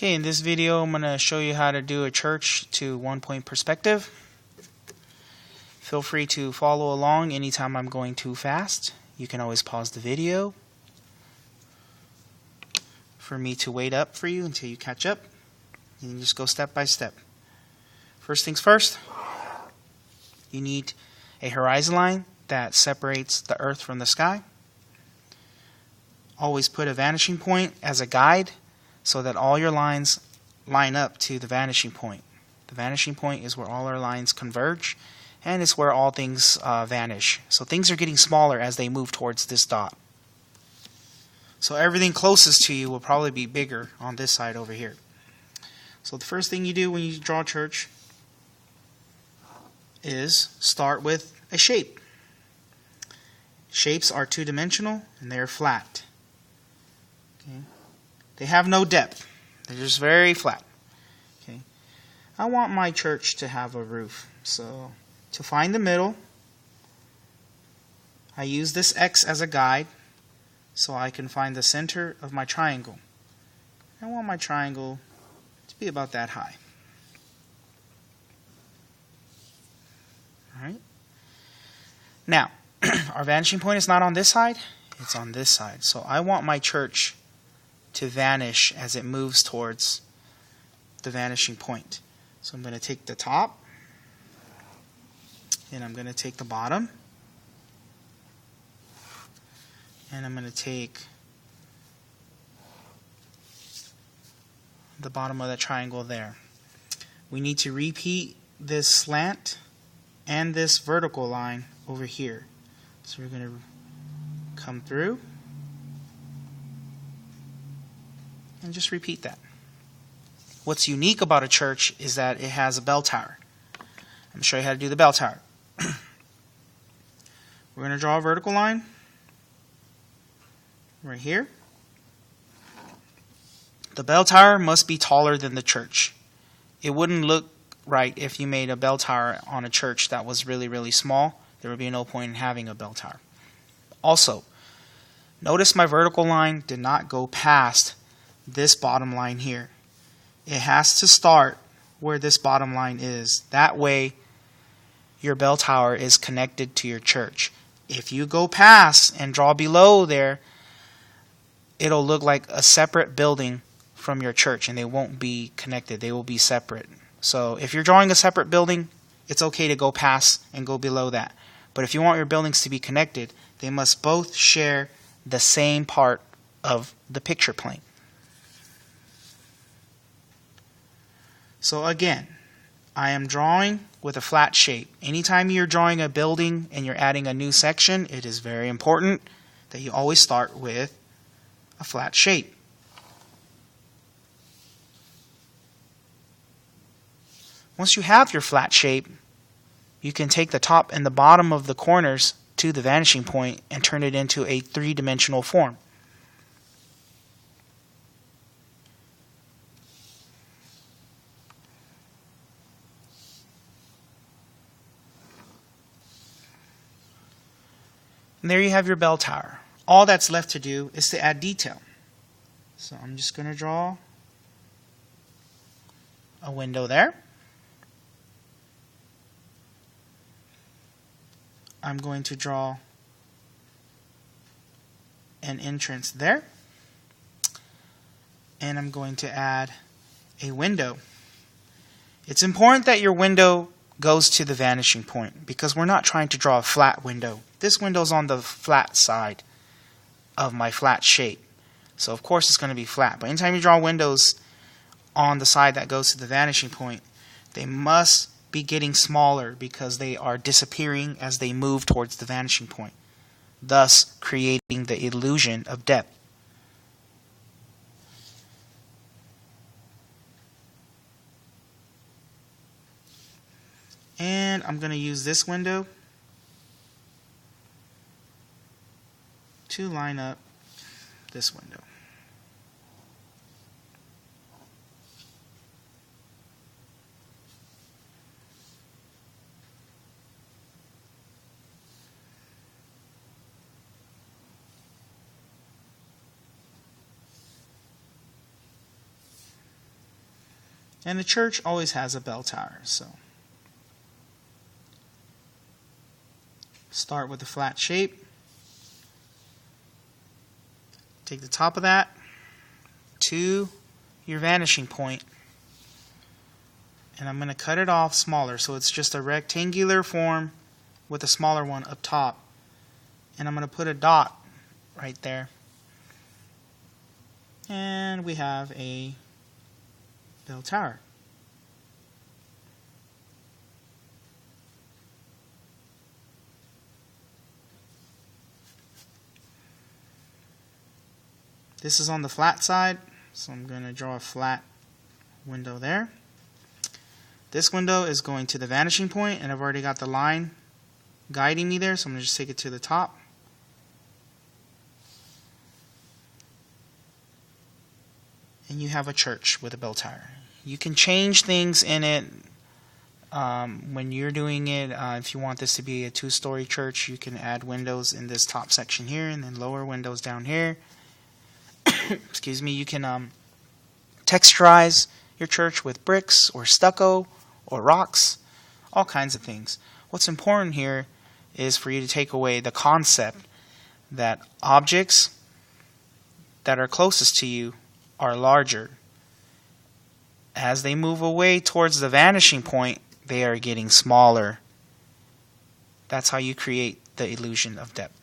Okay, in this video I'm going to show you how to do a church to 1-point perspective. Feel free to follow along anytime I'm going too fast. You can always pause the video for me to wait up for you until you catch up. And you just go step by step. First things first, you need a horizon line that separates the earth from the sky. Always put a vanishing point as a guide so that all your lines line up to the vanishing point. The vanishing point is where all our lines converge, and it's where all things vanish. So things are getting smaller as they move towards this dot. So everything closest to you will probably be bigger on this side over here. So the first thing you do when you draw a church is start with a shape. Shapes are two-dimensional and they're flat. Okay. They have no depth. They're just very flat. Okay. I want my church to have a roof. So to find the middle, I use this X as a guide so I can find the center of my triangle. I want my triangle to be about that high. All right. Now, our vanishing point is not on this side, it's on this side. So I want my church to vanish as it moves towards the vanishing point. So I'm going to take the top, and I'm going to take the bottom, and I'm going to take the bottom of the triangle there. We need to repeat this slant and this vertical line over here. So we're going to come through and just repeat that. What's unique about a church is that it has a bell tower. I'm going to show you how to do the bell tower. We're going to draw a vertical line right here. The bell tower must be taller than the church. It wouldn't look right if you made a bell tower on a church that was really, really small. There would be no point in having a bell tower. Also, notice my vertical line did not go past this bottom line here. It has to start where this bottom line is. That way, your bell tower is connected to your church. If you go past and draw below there, it'll look like a separate building from your church, and they won't be connected. They will be separate. So if you're drawing a separate building, it's okay to go past and go below that. But if you want your buildings to be connected, they must both share the same part of the picture plane. So again, I am drawing with a flat shape. Anytime you're drawing a building and you're adding a new section, it is very important that you always start with a flat shape. Once you have your flat shape, you can take the top and the bottom of the corners to the vanishing point and turn it into a three-dimensional form. And there you have your bell tower. All that's left to do is to add detail. So I'm just going to draw a window there. I'm going to draw an entrance there. And I'm going to add a window. It's important that your window goes to the vanishing point because we're not trying to draw a flat window. This window's on the flat side of my flat shape. So of course it's going to be flat. But anytime you draw windows on the side that goes to the vanishing point, they must be getting smaller because they are disappearing as they move towards the vanishing point, thus creating the illusion of depth. And I'm going to use this window to line up this window. And a church always has a bell tower. So start with a flat shape. Take the top of that to your vanishing point. And I'm going to cut it off smaller, so it's just a rectangular form with a smaller one up top. And I'm going to put a dot right there. And we have a bell tower. This is on the flat side, so I'm going to draw a flat window there. This window is going to the vanishing point, and I've already got the line guiding me there, so I'm going to just take it to the top. And you have a church with a bell tower. You can change things in it when you're doing it. If you want this to be a 2-story church, you can add windows in this top section here and then lower windows down here. Excuse me. You can texturize your church with bricks or stucco or rocks, all kinds of things. What's important here is for you to take away the concept that objects that are closest to you are larger. As they move away towards the vanishing point, they are getting smaller. That's how you create the illusion of depth.